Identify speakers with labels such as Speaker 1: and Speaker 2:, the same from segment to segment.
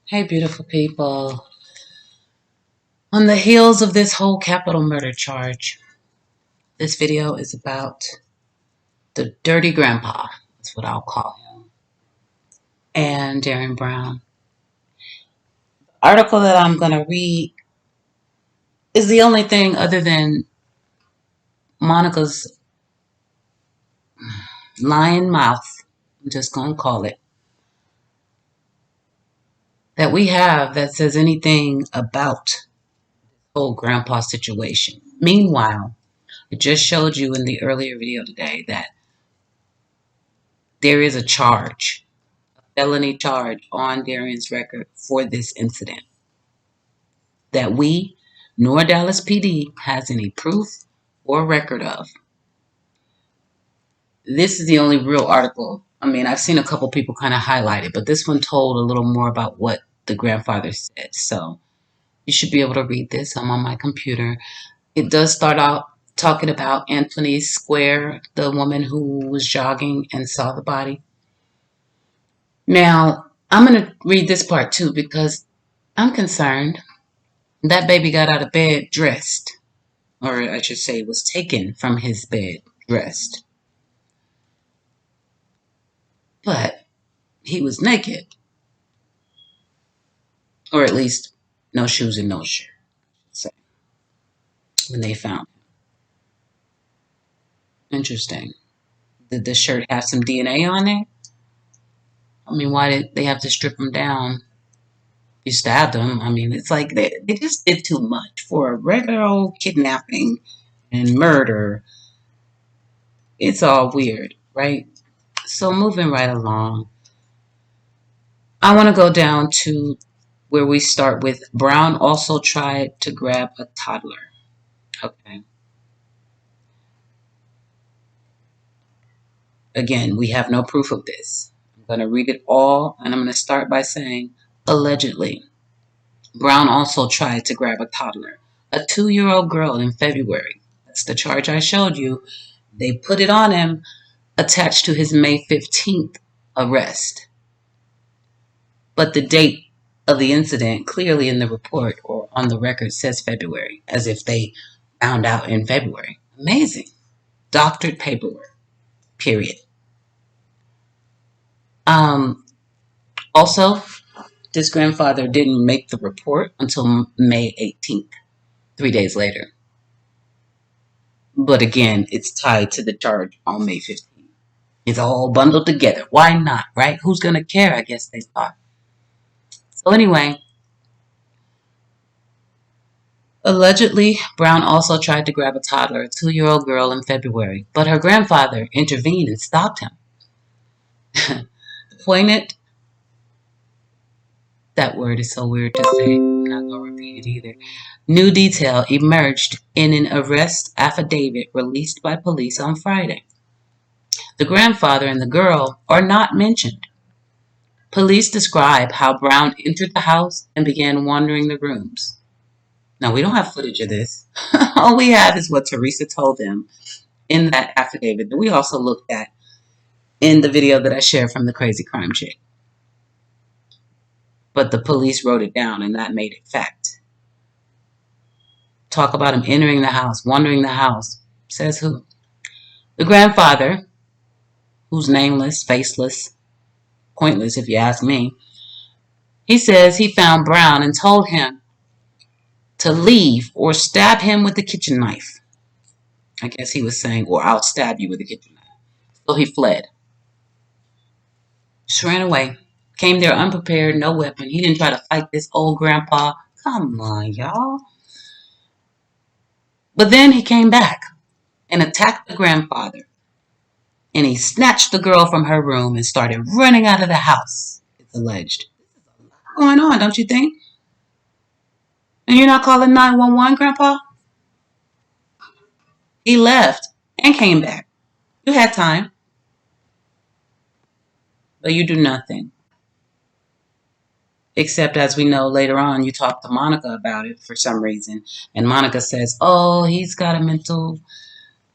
Speaker 1: Hey, beautiful people. On the heels of this whole capital murder charge, this video is about the dirty grandpa. That's what I'll call him. And Darriynnbrown. The article that I'm going to read is the only thing other than Monica's lying mouth, I'm just going to call it, that we have that says anything about the whole grandpa situation. Meanwhile, I just showed you in the earlier video today that there is a charge, felony charge on Darion's record for this incident that we, nor Dallas PD, has any proof or record of. This is the only real article. I mean, I've seen a couple people kind of highlight it, but this one told a little more about what the grandfather said. So you should be able to read this. I'm on my computer. It does start out talking about Anthony Square, the woman who was jogging and saw the body. Now, I'm going to read this part too because I'm concerned. That baby got out of bed dressed, or I should say was taken from his bed dressed. But he was naked, or at least no shoes and no shirt, so, when they found him. Interesting. Did the shirt have some DNA on it? I mean, why did they have to strip him down? You stabbed him. I mean, it's like they just did too much for a regular old kidnapping and murder. It's all weird, right? So moving right along, I want to go down to where we start with Brown also tried to grab a toddler. Okay. Again, we have no proof of this. I'm going to read it all, and I'm going to start by saying, allegedly, Brown also tried to grab a toddler, a 2-year-old girl, in February. That's the charge I showed you. They put it on him, attached to his May 15th arrest. But the date of the incident clearly in the report or on the record says February, as if they found out in February. Amazing. Doctored paperwork, period. Also, this grandfather didn't make the report until May 18th, 3 days later. But again, it's tied to the charge on May 15th. It's all bundled together. Why not, right? Who's going to care, I guess they thought. So anyway, allegedly, Brown also tried to grab a toddler, a 2-year-old girl, in February, but her grandfather intervened and stopped him. Poignant. That word is so weird to say. I'm not going to repeat it either. New detail emerged in an arrest affidavit released by police on Friday. The grandfather and the girl are not mentioned. Police describe how Brown entered the house and began wandering the rooms. Now, we don't have footage of this. All we have is what Teresa told them in that affidavit that we also looked at in the video that I shared from the Crazy Crime Chick. But the police wrote it down, and that made it fact. Talk about him entering the house, wandering the house. Says who? The grandfather, who's nameless, faceless, pointless if you ask me, he says he found Brown and told him to leave or stab him with the kitchen knife. I guess he was saying, or I'll stab you with the kitchen knife. So he fled. Just ran away. Came there unprepared, no weapon. He didn't try to fight this old grandpa. Come on, y'all. But then he came back and attacked the grandfather. And he snatched the girl from her room and started running out of the house, it's alleged. What's going on, don't you think? And you're not calling 911, Grandpa? He left and came back. You had time. But you do nothing. Except, as we know, later on, you talk to Monica about it for some reason. And Monica says, oh, he's got a mental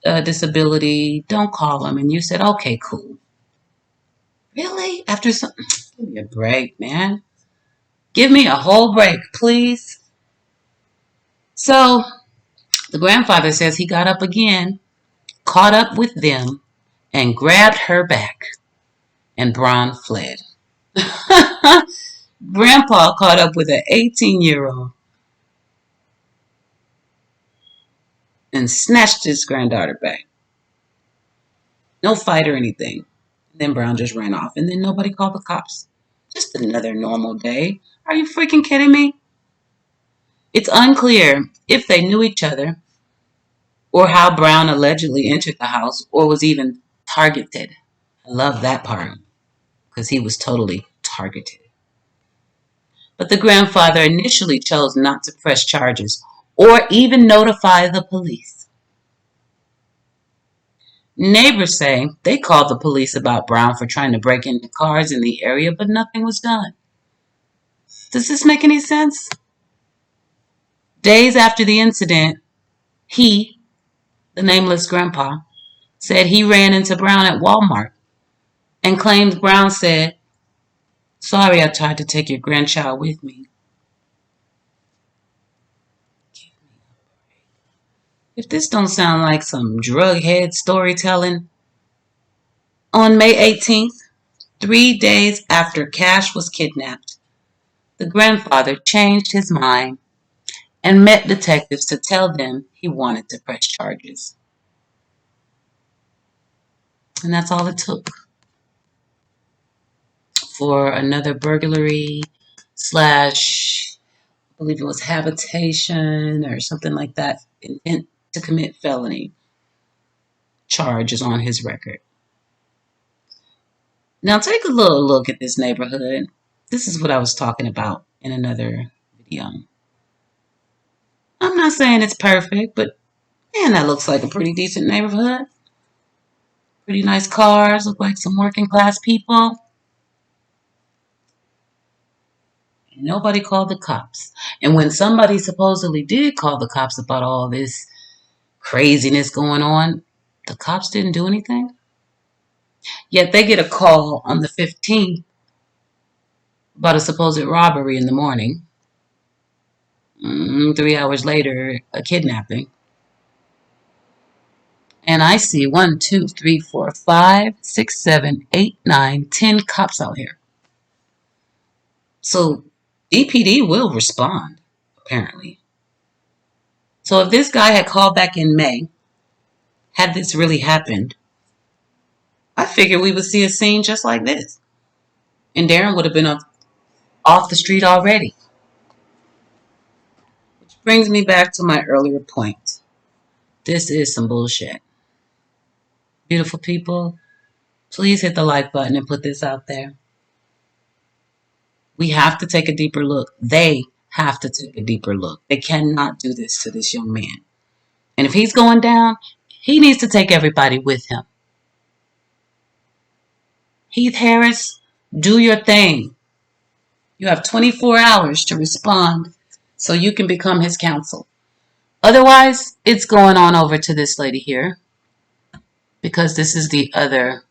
Speaker 1: disability. Don't call him. And you said, okay, cool. Really? After some... Give me a break, man. Give me a whole break, please. So the grandfather says he got up again, caught up with them, and grabbed her back, and Brown fled. Grandpa caught up with an 18-year-old and snatched his granddaughter back. No fight or anything. Then Brown just ran off, and then nobody called the cops. Just another normal day. Are you freaking kidding me? It's unclear if they knew each other or how Brown allegedly entered the house or was even targeted. I love that part because he was totally targeted. But the grandfather initially chose not to press charges or even notify the police. Neighbors say they called the police about Brown for trying to break into cars in the area, but nothing was done. Does this make any sense? Days after the incident, he, the nameless grandpa, said he ran into Brown at Walmart and claimed Brown said, "Sorry I tried to take your grandchild with me." If this don't sound like some drug head storytelling. On May 18th, 3 days after Cash was kidnapped, the grandfather changed his mind and met detectives to tell them he wanted to press charges. And that's all it took for another burglary slash, I believe it was habitation or something like that, intent to commit felony charges on his record. Now take a little look at this neighborhood. This is what I was talking about in another video. I'm not saying it's perfect, but man, that looks like a pretty decent neighborhood. Pretty nice cars, look like some working class people. Nobody called the cops. And when somebody supposedly did call the cops about all this craziness going on, the cops didn't do anything. Yet they get a call on the 15th about a supposed robbery in the morning. 3 hours later, a kidnapping. And I see 1, 2, 3, 4, 5, 6, 7, 8, 9, 10 cops out here. So DPD will respond, apparently. So if this guy had called back in May, had this really happened, I figured we would see a scene just like this. And Darren would have been off the street already. Which brings me back to my earlier point. This is some bullshit. Beautiful people, please hit the like button and put this out there. We have to take a deeper look. They have to take a deeper look. They cannot do this to this young man. And if he's going down, he needs to take everybody with him. Heath Harris, do your thing. You have 24 hours to respond so you can become his counsel. Otherwise, it's going on over to this lady here because this is the other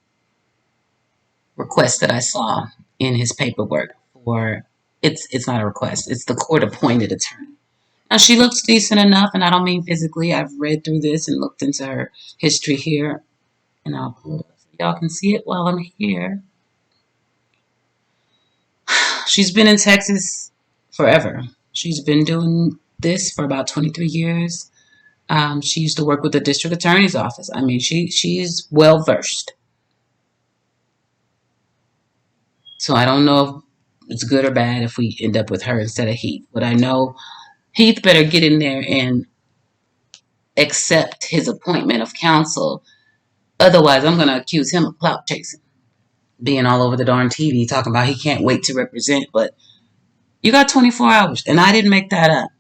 Speaker 1: request that I saw in his paperwork for it's not a request, it's the court appointed attorney. Now she looks decent enough, and I don't mean physically. I've read through this and looked into her history here, and I'll pull it up so y'all can see it while I'm here. She's been in Texas forever. She's been doing this for about 23 years. She used to work with the district attorney's office. I mean, she's well versed. So I don't know if it's good or bad if we end up with her instead of Heath. But I know Heath better get in there and accept his appointment of counsel. Otherwise, I'm going to accuse him of clout chasing. Being all over the darn TV talking about he can't wait to represent. But you got 24 hours, and I didn't make that up.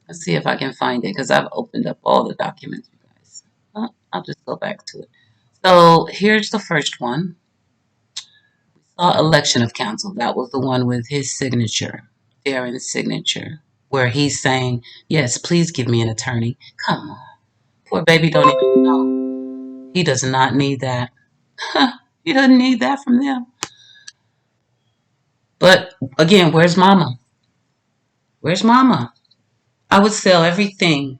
Speaker 1: Let's see if I can find it because I've opened up all the documents, you guys. Well, I'll just go back to it. So here's the first one. We saw election of counsel. That was the one with his signature, Darren's signature, where he's saying, yes, please give me an attorney. Come on. Poor baby don't even know. He does not need that. He doesn't need that from them. But again, where's mama? Where's mama? I would sell everything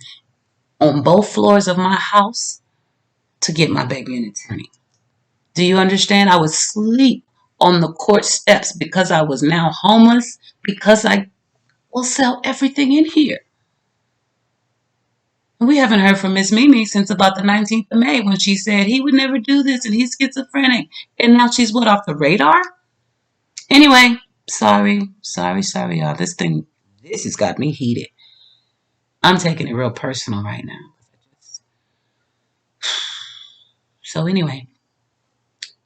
Speaker 1: on both floors of my house to get my baby an attorney. Do you understand? I would sleep on the court steps because I was now homeless, because I will sell everything in here. And we haven't heard from Miss Mimi since about the 19th of May when she said he would never do this and he's schizophrenic. And now she's what, off the radar? Anyway, sorry, y'all. This has got me heated. I'm taking it real personal right now. So anyway,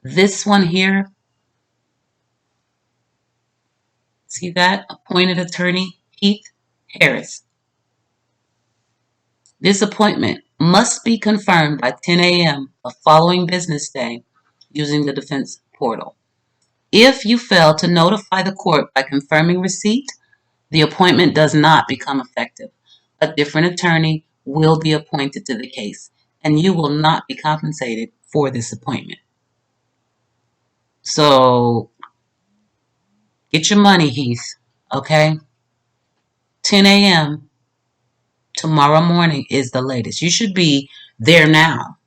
Speaker 1: this one here, see that? Appointed attorney Heath Harris. This appointment must be confirmed by 10 a.m. the following business day using the defense portal. If you fail to notify the court by confirming receipt, the appointment does not become effective. A different attorney will be appointed to the case, and you will not be compensated for this appointment. So, get your money, Heath, okay? 10 a.m. tomorrow morning is the latest. You should be there now.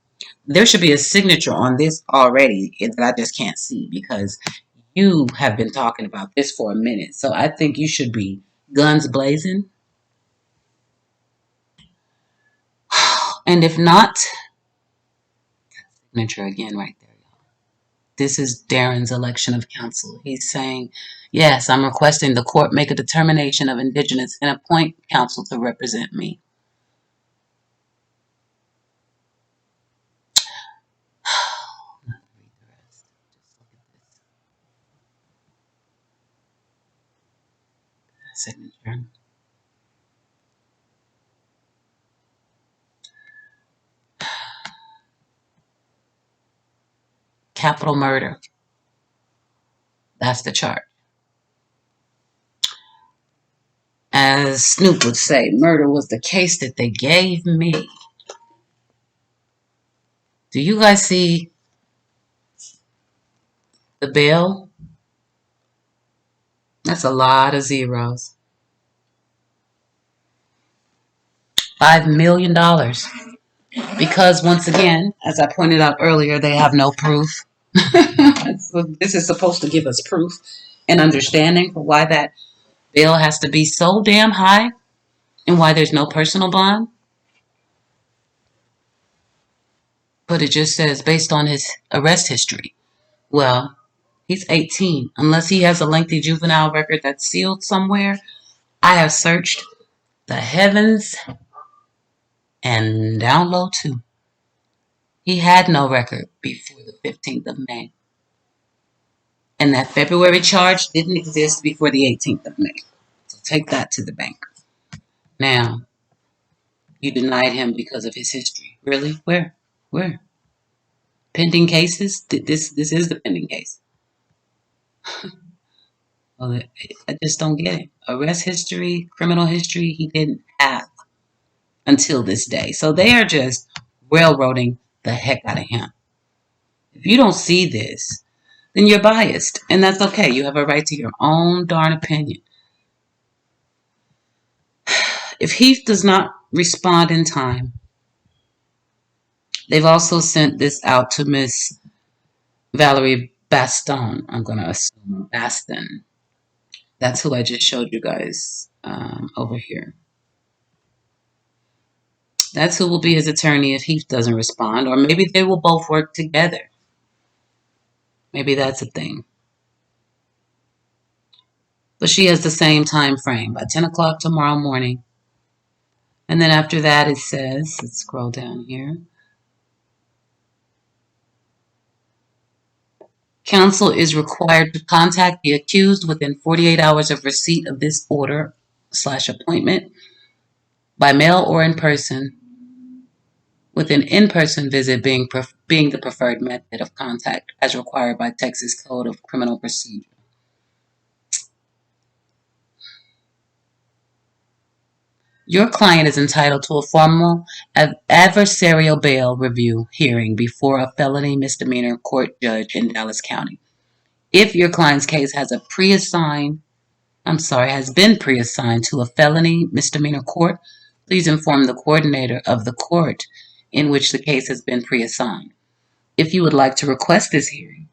Speaker 1: There should be a signature on this already that I just can't see because you have been talking about this for a minute. So I think you should be guns blazing. And if not, signature again right there. This is Darren's election of counsel. He's saying, yes, I'm requesting the court make a determination of indigenous and appoint counsel to represent me. Signature. Capital murder. That's the charge. As Snoop would say, murder was the case that they gave me. Do you guys see the bill? That's a lot of zeros. $5 million. Because once again, as I pointed out earlier, they have no proof. So this is supposed to give us proof and understanding for why that bill has to be so damn high and why there's no personal bond. But it just says based on his arrest history. Well, he's 18. Unless he has a lengthy juvenile record that's sealed somewhere, I have searched the heavens and down low too. He had no record before the 15th of May. And that February charge didn't exist before the 18th of May. So take that to the bank. Now, you denied him because of his history. Really? Where? Pending cases? This is the pending case. Well, I just don't get it. Arrest history, criminal history, he didn't have until this day. So they are just railroading the heck out of him. If you don't see this, then you're biased. And that's okay. You have a right to your own darn opinion. If Heath does not respond in time, they've also sent this out to Miss Valerie Baston. I'm going to assume Baston. That's who I just showed you guys over here. That's who will be his attorney if Heath doesn't respond. Or maybe they will both work together. Maybe that's a thing. But she has the same time frame, by 10 o'clock tomorrow morning. And then after that it says, let's scroll down here. Counsel is required to contact the accused within 48 hours of receipt of this order/appointment by mail or in person, with an in-person visit being the preferred method of contact as required by Texas Code of Criminal Procedure. Your client is entitled to a formal adversarial bail review hearing before a felony misdemeanor court judge in Dallas County. If your client's case has been pre-assigned to a felony misdemeanor court, please inform the coordinator of the court in which the case has been pre-assigned. If you would like to request this hearing,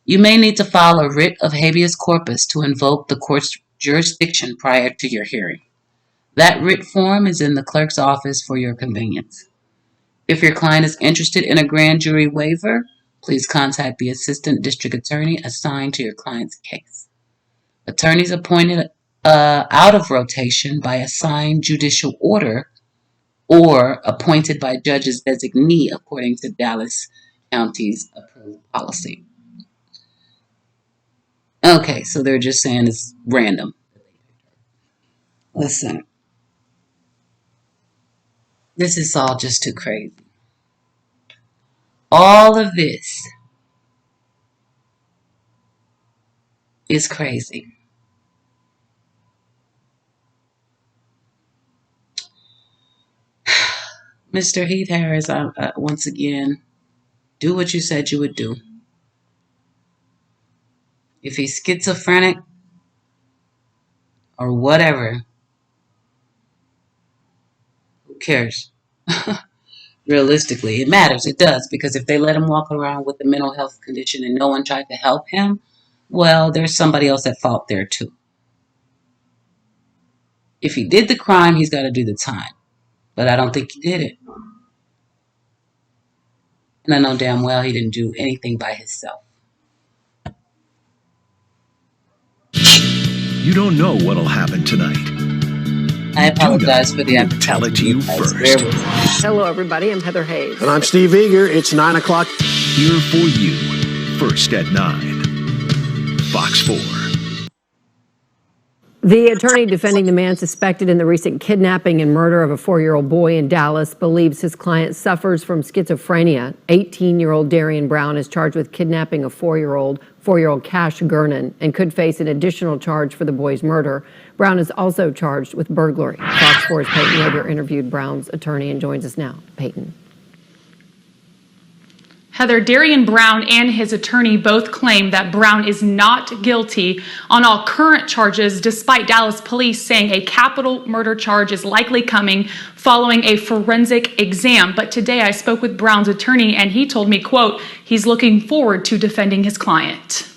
Speaker 1: you may need to file a writ of habeas corpus to invoke the court's jurisdiction prior to your hearing. That writ form is in the clerk's office for your convenience. If your client is interested in a grand jury waiver, please contact the assistant district attorney assigned to your client's case. Attorneys appointed out of rotation by assigned judicial order or appointed by judge's designee according to Dallas County's approved policy. Okay, so they're just saying it's random. Listen, this is all just too crazy. All of this is crazy. Mr. Heath Harris, once again, do what you said you would do. If he's schizophrenic or whatever, who cares? Realistically, it matters. It does, because if they let him walk around with a mental health condition and no one tried to help him, well, there's somebody else at fault there too. If he did the crime, he's got to do the time. But I don't think he did it. And I know damn well he didn't do anything by himself.
Speaker 2: You don't know what'll happen tonight.
Speaker 1: I apologize for the
Speaker 2: advertisement. Tell it to you first.
Speaker 3: Hello, everybody. I'm Heather Hayes.
Speaker 4: And I'm Steve Eager. It's 9 o'clock.
Speaker 2: Here for you, first at 9. Fox 4.
Speaker 3: The attorney defending the man suspected in the recent kidnapping and murder of a 4-year-old boy in Dallas believes his client suffers from schizophrenia. 18-year-old Darriynnbrown is charged with kidnapping a 4-year-old cashgernon, and could face an additional charge for the boy's murder. Brown is also charged with burglary. Fox 4's Peyton Yeager interviewed Brown's attorney and joins us now. Peyton.
Speaker 5: Heather, Darriynnbrown and his attorney both claim that Brown is not guilty on all current charges, despite Dallas police saying a capital murder charge is likely coming following a forensic exam. But today I spoke with Brown's attorney and he told me, quote, he's looking forward to defending his client.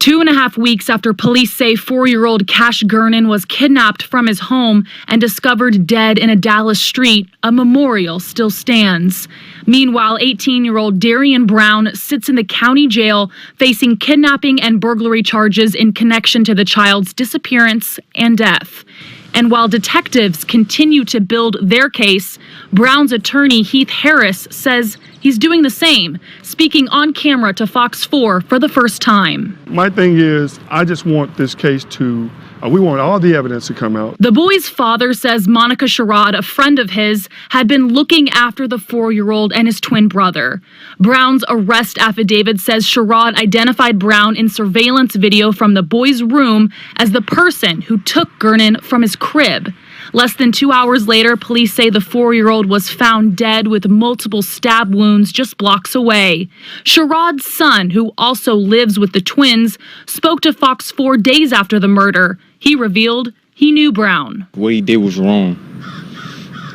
Speaker 5: 2.5 weeks after police say 4-year-old cashgernon was kidnapped from his home and discovered dead in a Dallas street, a memorial still stands. Meanwhile, 18-year-old Darriynnbrown sits in the county jail facing kidnapping and burglary charges in connection to the child's disappearance and death. And while detectives continue to build their case, Brown's attorney, Heath Harris, says he's doing the same, speaking on camera to Fox 4 for the first time.
Speaker 6: My thing is, I just want this case to, we want all the evidence to come out.
Speaker 5: The boy's father says Monica Sherrod, a friend of his, had been looking after the 4-year-old and his twin brother. Brown's arrest affidavit says Sherrod identified Brown in surveillance video from the boy's room as the person who took Gernon from his crib. Less than 2 hours later, police say the 4-year-old was found dead with multiple stab wounds just blocks away. Sherrod's son, who also lives with the twins, spoke to Fox 4 days after the murder. He revealed he knew Brown.
Speaker 7: What he did was wrong.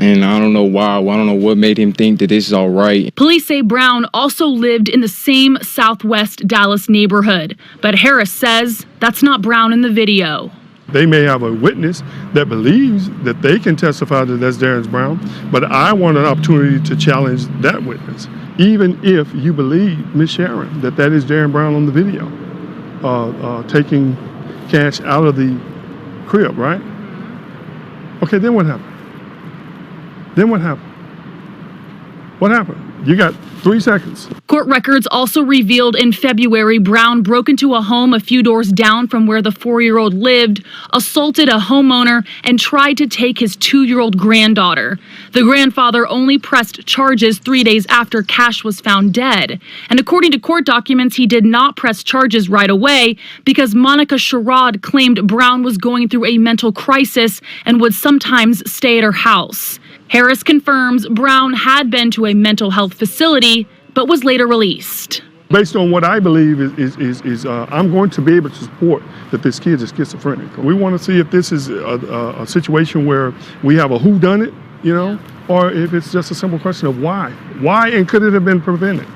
Speaker 7: And I don't know why. I don't know what made him think that this is all right.
Speaker 5: Police say Brown also lived in the same Southwest Dallas neighborhood. But Harris says that's not Brown in the video.
Speaker 6: They may have a witness that believes that they can testify that that's Darriynnbrown, but I want an opportunity to challenge that witness, even if you believe, Ms. Sharon, that that is Darriynnbrown on the video, taking cash out of the crib, right? Okay, then what happened? Then what happened? What happened? You got 3 seconds.
Speaker 5: Court records also revealed in February, Brown broke into a home a few doors down from where the 4-year-old lived, assaulted a homeowner, and tried to take his 2-year-old granddaughter. The grandfather only pressed charges 3 days after Cash was found dead. And according to court documents, he did not press charges right away because Monica Sherrod claimed Brown was going through a mental crisis and would sometimes stay at her house. Harris confirms Brown had been to a mental health facility, but was later released.
Speaker 6: Based on what I believe is I'm going to be able to support that this kid is schizophrenic. We want to see if this is a situation where we have a whodunit, you know, or if it's just a simple question of why. Why, and could it have been prevented?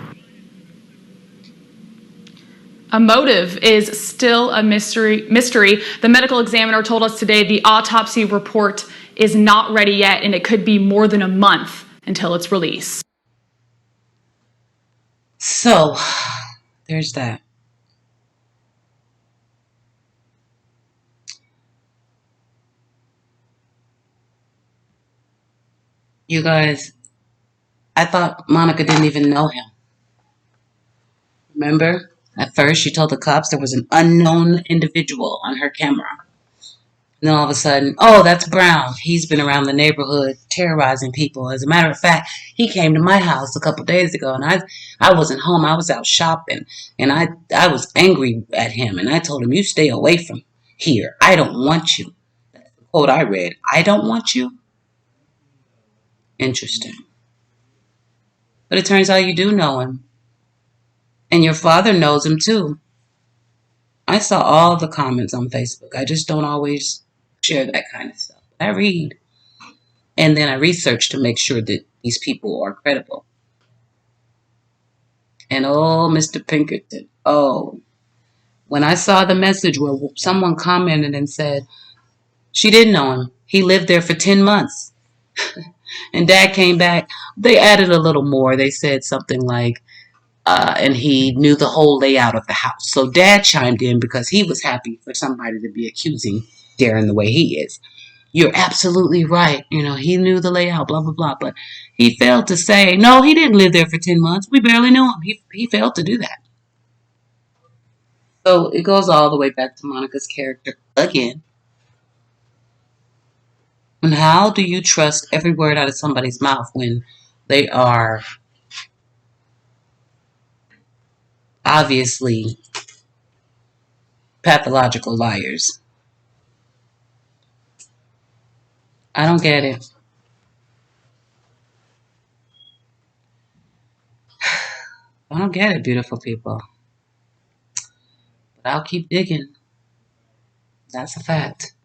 Speaker 5: A motive is still a mystery. The medical examiner told us today the autopsy report is not ready yet, and it could be more than a month until it's released.
Speaker 1: So, there's that. You guys, I thought Monica didn't even know him. Remember? At first, she told the cops there was an unknown individual on her camera. And then all of a sudden, oh, that's Brown. He's been around the neighborhood terrorizing people. As a matter of fact, he came to my house a couple days ago, and I wasn't home. I was out shopping, and I was angry at him, and I told him, you stay away from here. I don't want you. That's the quote I read. I don't want you? Interesting. But it turns out you do know him. And your father knows him, too. I saw all the comments on Facebook. I just don't always share that kind of stuff. I read. And then I research to make sure that these people are credible. And oh, Mr. Pinkerton, oh, when I saw the message where someone commented and said, she didn't know him. He lived there for 10 months. And Dad came back. They added a little more. They said something like, and he knew the whole layout of the house. So Dad chimed in because he was happy for somebody to be accusing Darren the way he is. You're absolutely right. You know, he knew the layout, blah, blah, blah. But he failed to say, no, he didn't live there for 10 months. We barely knew him. He failed to do that. So it goes all the way back to Monica's character again. And how do you trust every word out of somebody's mouth when they are obviously pathological liars? I don't get it. I don't get it, beautiful people. But I'll keep digging. That's a fact.